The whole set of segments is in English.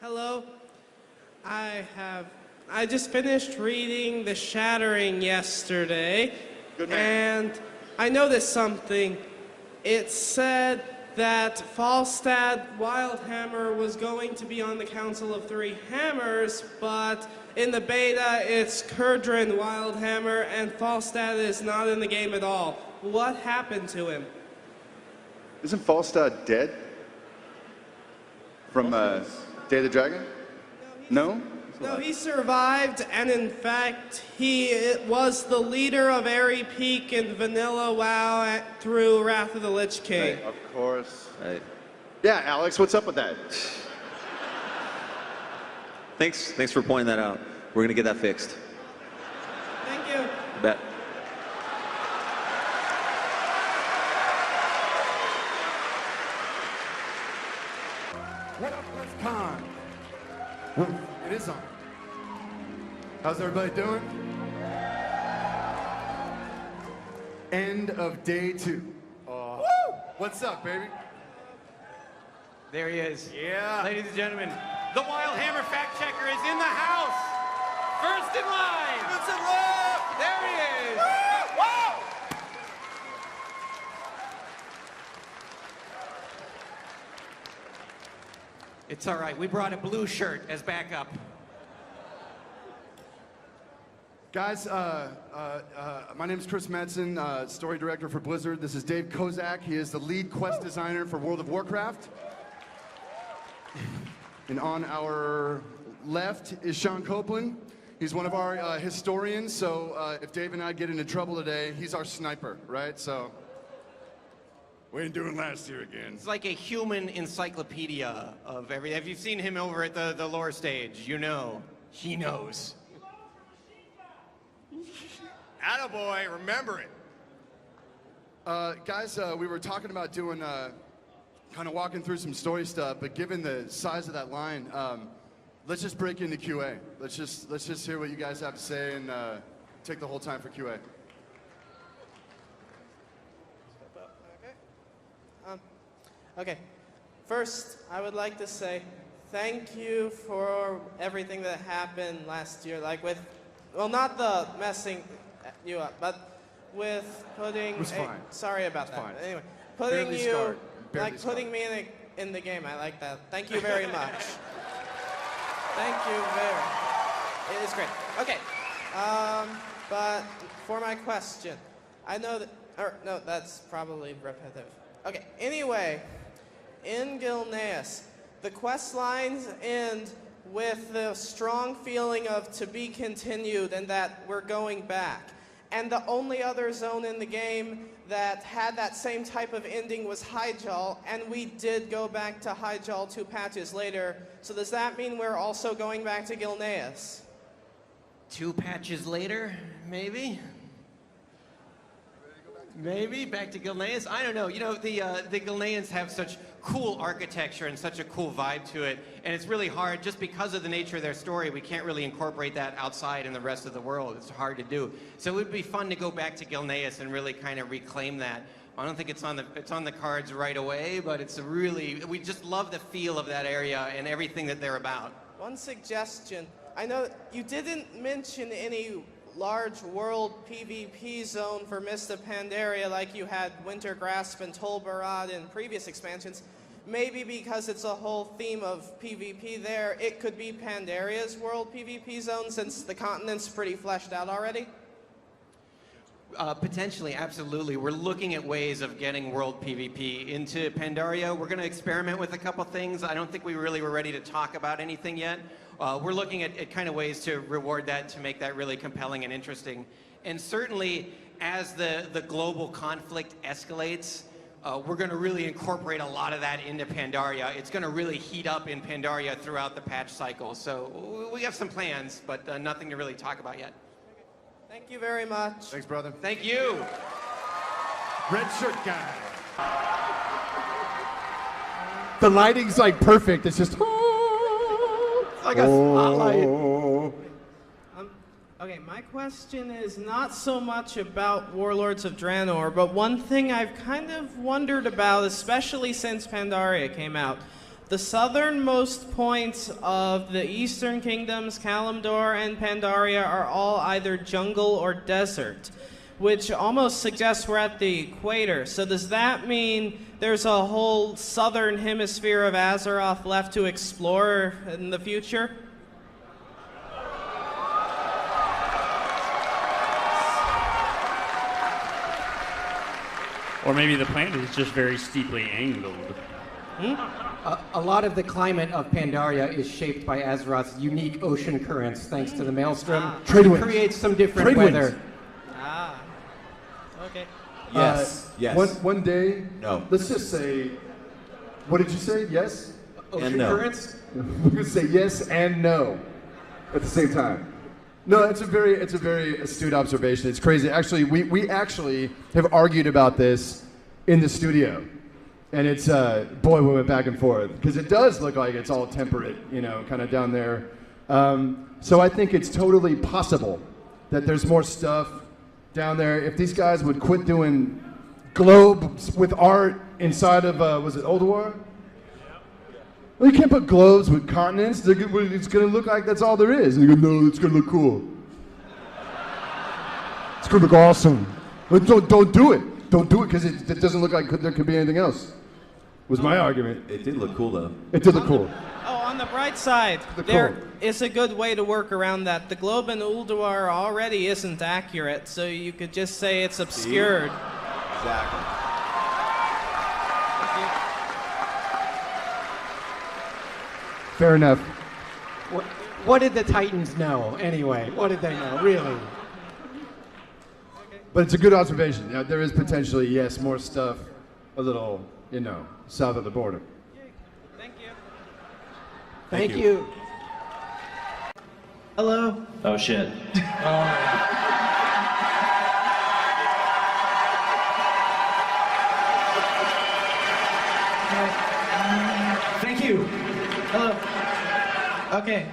Hello. I just finished reading The Shattering yesterday. Good man. And I noticed something. It said that Falstad Wildhammer was going to be on the Council of Three Hammers, but in the beta it's Kurdran Wildhammer, and Falstad is not in the game at all. What happened to him? Isn't Falstad dead? From Day of the Dragon? No? No, he survived, and in fact, he was the leader of Airy Peak in Vanilla WoW through Wrath of the Lich King. Right, of course. Right. Yeah, Alex, what's up with that? Thanks for pointing that out. We're gonna get that fixed. Thank you. Bet. What up, Blizzcon? It is on. How's everybody doing? End of day 2. Woo! What's up, baby? There he is. Yeah. Ladies and gentlemen, the Wildhammer fact checker is in the house. First in line. There he is. Woo! It's all right. We brought a blue shirt as backup. Guys, my name is Chris Madsen, story director for Blizzard. This is Dave Kozak. He is the lead quest designer for World of Warcraft. And on our left is Sean Copeland. He's one of our historians, so if Dave and I get into trouble today, he's our sniper, right? So we ain't doing last year again. It's like a human encyclopedia of everything. Have you seen him over at the lore stage? You know. He knows. Attaboy, remember it. Guys, we were talking about doing, kind of walking through some story stuff, but given the size of that line, let's just break into QA. Let's just hear what you guys have to say and take the whole time for QA. Okay. First, I would like to say thank you for everything that happened last year. Like with, well, not the messing you up, but with putting. It was fine. Sorry about It's that. fine. But anyway, putting Barely you, scarred. Barely like putting me in the game. I like that. Thank you very much. Thank you very. It is great. Okay. But for my question, I know that. Or no, that's probably repetitive. Okay. Anyway. In Gilneas, the quest lines end with the strong feeling of to be continued and that we're going back. And the only other zone in the game that had that same type of ending was Hyjal, and we did go back to Hyjal 2 patches later. So does that mean we're also going back to Gilneas? 2 patches later, maybe? Maybe back to Gilneas. I don't know. You know, the Gilneans have such cool architecture and such a cool vibe to it, and it's really hard just because of the nature of their story. We can't really incorporate that outside in the rest of the world. It's hard to do. So it would be fun to go back to Gilneas and really kind of reclaim that. I don't think it's on the cards right away, but it's a really, we just love the feel of that area and everything that they're about. One suggestion. I know you didn't mention any large world PvP zone for Mist of Pandaria like you had Winter Grasp and Tol Barad in previous expansions. Maybe because it's a whole theme of PvP there, it could be Pandaria's world PvP zone since the continent's pretty fleshed out already? Potentially, absolutely. We're looking at ways of getting world PvP into Pandaria. We're going to experiment with a couple things. I don't think we really were ready to talk about anything yet. We're looking at kind of ways to reward that, to make that really compelling and interesting. And certainly, as the global conflict escalates, we're going to really incorporate a lot of that into Pandaria. It's going to really heat up in Pandaria throughout the patch cycle. So we have some plans, but nothing to really talk about yet. Thank you very much. Thanks, brother. Thank you. Red shirt guy. The lighting's like perfect. It's just Like a spotlight. Okay, my question is not so much about Warlords of Draenor, but one thing I've kind of wondered about, especially since Pandaria came out. The southernmost points of the eastern kingdoms, Kalimdor and Pandaria, are all either jungle or desert, which almost suggests we're at the equator. So does that mean there's a whole southern hemisphere of Azeroth left to explore in the future? Or maybe the planet is just very steeply angled. A lot of the climate of Pandaria is shaped by Azeroth's unique ocean currents, thanks to the Maelstrom. Trade It winds. creates some different Trade winds. weather. Ah, okay. Yes. Yes. One day, No. let's just say, what did you say? Yes? Ocean no. currents? We're gonna say yes and no at the same time. No, it's a very astute observation. It's crazy. Actually, we actually have argued about this in the studio. And it's, boy, we went back and forth. Because it does look like it's all temperate, you know, kind of down there. So I think it's totally possible that there's more stuff down there. If these guys would quit doing globes with art inside of, was it Ulduar? Well, you can't put globes with continents. It's going to look like that's all there is. And you go, no, it's going to look cool. It's going to look awesome. But don't do it. Don't do it because it doesn't look like there could be anything else. Was my argument. It did look cool, though. It did look cool. Oh, on the bright side, there is a good way to work around that. The globe in Ulduar already isn't accurate, so you could just say it's obscured. Exactly. Fair enough. What did the Titans know, anyway? What did they know, really? But it's a good observation. Yeah, there is potentially, yes, more stuff a little, you know, south of the border. Thank you. Thank you. Hello. Oh shit. Thank you. Hello. Okay.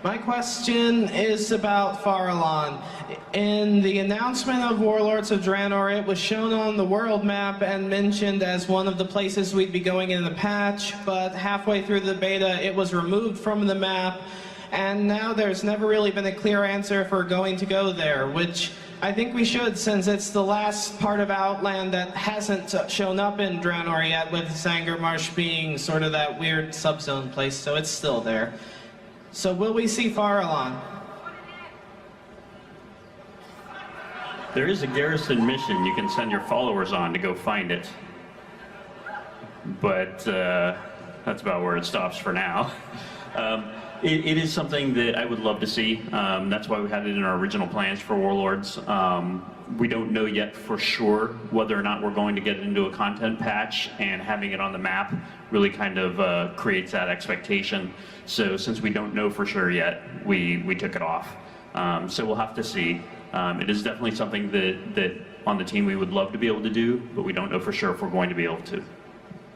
My question is about Farallon. In the announcement of Warlords of Draenor, it was shown on the world map and mentioned as one of the places we'd be going in the patch, but halfway through the beta it was removed from the map, and now there's never really been a clear answer if we're going to go there, which I think we should, since it's the last part of Outland that hasn't shown up in Draenor yet, with Zangarmarsh being sort of that weird subzone place, so it's still there. So will we see Farallon? There is a garrison mission you can send your followers on to go find it. But that's about where it stops for now. It is something that I would love to see. That's why we had it in our original plans for Warlords. We don't know yet for sure whether or not we're going to get it into a content patch, and having it on the map really kind of creates that expectation. So since we don't know for sure yet, we took it off. So we'll have to see. It is definitely something that on the team we would love to be able to do, but we don't know for sure if we're going to be able to.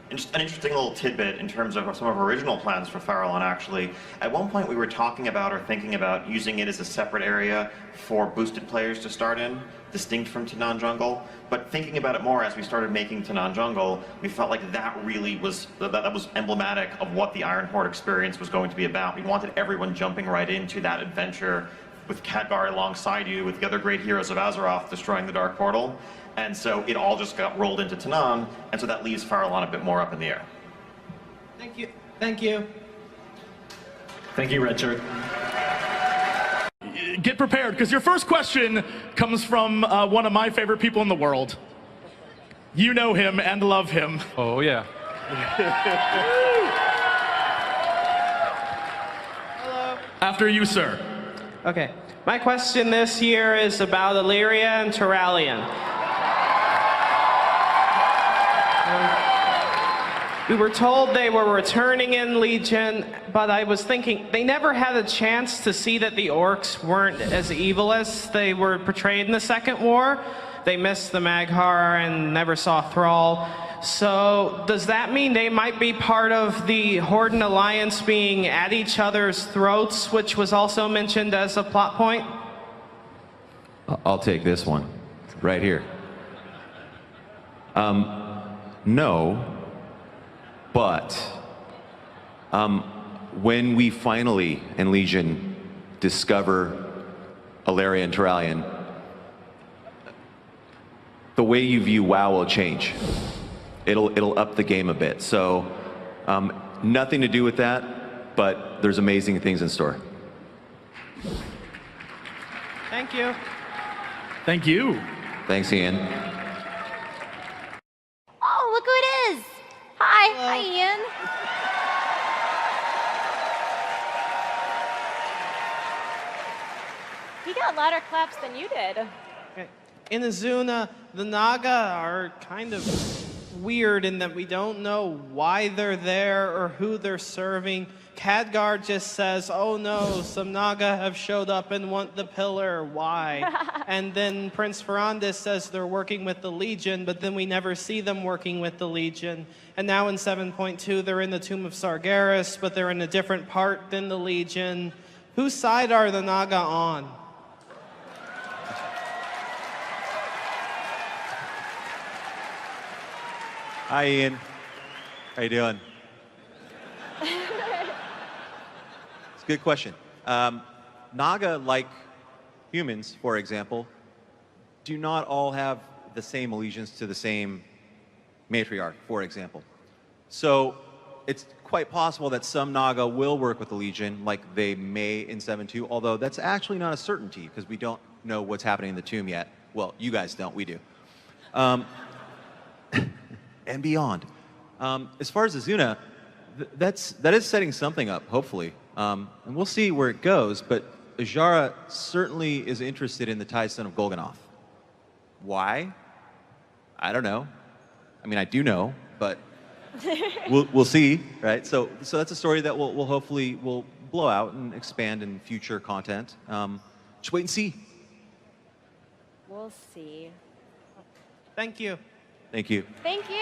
Just an interesting little tidbit in terms of some of our original plans for Farallon, actually. At one point we were talking about or thinking about using it as a separate area for boosted players to start in, distinct from Tanan Jungle. But thinking about it more as we started making Tanan Jungle, we felt like that really was, that was emblematic of what the Iron Horde experience was going to be about. We wanted everyone jumping right into that adventure with Khadgar alongside you, with the other great heroes of Azeroth destroying the Dark Portal. And so it all just got rolled into Tanan, and so that leaves Farallon a bit more up in the air. Thank you. Thank you. Thank you, Red Shirt. Get prepared, because your first question comes from one of my favorite people in the world. You know him and love him. Oh, yeah. Hello. After you, sir. Okay. My question this year is about Illyria and Turalyon. We were told they were returning in Legion, but I was thinking they never had a chance to see that the orcs weren't as evil as they were portrayed in the Second War. They missed the Mag'har and never saw Thrall. So does that mean they might be part of the Horde and Alliance being at each other's throats, which was also mentioned as a plot point? I'll take this one right here. No, but When we finally, in Legion, discover Alaria and Terralion, the way you view WoW will change. It'll up the game a bit. So nothing to do with that, but there's amazing things in store. Thank you. Thank you. Thanks, Ian. Oh, look who it is. Hi. Hi, Ian. He got louder claps than you did. Okay. In Azuna, the Naga are kind of weird in that we don't know why they're there or who they're serving. Khadgar just says, oh no, some Naga have showed up and want the pillar, why? And then Prince Ferrandis says they're working with the Legion, but then we never see them working with the Legion. And now in 7.2, they're in the Tomb of Sargeras, but they're in a different part than the Legion. Whose side are the Naga on? Hi, Ian. How you doing? It's a good question. Naga, like humans, for example, do not all have the same allegiance to the same matriarch, for example. So it's quite possible that some Naga will work with the Legion, like they may in 7.2, although that's actually not a certainty, because we don't know what's happening in the tomb yet. Well, you guys don't, we do. And beyond. As far as Azuna, that is setting something up, hopefully. And we'll see where it goes, but Ajara certainly is interested in the Tidestone of Golganoth. Why? I don't know. I mean, I do know, but we'll see, right? So that's a story that will hopefully will blow out and expand in future content. Just wait and see. We'll see. Thank you. Thank you. Thank you.